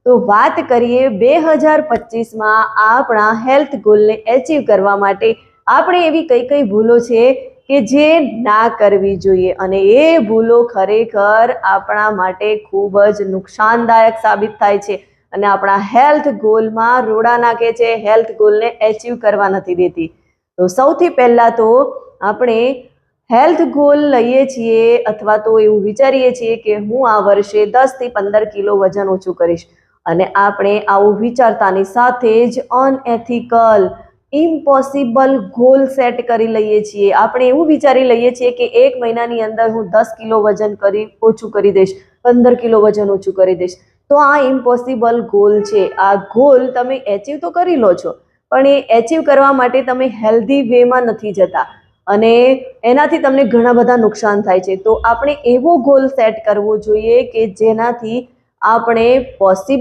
તો વાત કરીએ 2025માં આપણા હેલ્થ ગોલને એચીવ કરવા માટે આપણે એવી કઈ ભૂલો છે કે જે ના કરવી જોઈએ, અને એ ભૂલો ખરેખર આપણા માટે ખૂબ જ નુકસાનદાયક સાબિત થાય છે અને આપણા હેલ્થ ગોલમાં રોડા નાખે છે, હેલ્થ ગોલને એચીવ કરવા નથી દેતી. તો સૌથી પહેલા તો આપણે હેલ્થ ગોલ લઈએ છીએ અથવા તો એવું વિચારીએ છીએ કે હું આ વર્ષે 10 થી 15 કિલો વજન ઓછું કરીશ, અને આપણે આવું વિચારતાની સાથે જ અનએથિકલ ઇમ્પોસિબલ ગોલ સેટ કરી લઈએ છીએ. આપણે એવું વિચારી લઈએ છીએ કે 1 મહિનાની અંદર હું 10 કિલો વજન ઓછું કરી દઈશ, 15 કિલો વજન ઓછું કરી દઈશ. તો આ ઇમ્પોસિબલ ગોલ છે. આ ગોલ તમે એચીવ તો કરી લો છો, પણ એ એચીવ કરવા માટે તમે હેલ્ધી વેમાં નથી જતા અને એનાથી તમને ઘણા બધા નુકસાન થાય છે. તો આપણે એવો ગોલ સેટ કરવો જોઈએ કે જેનાથી આપણે પોસિબલ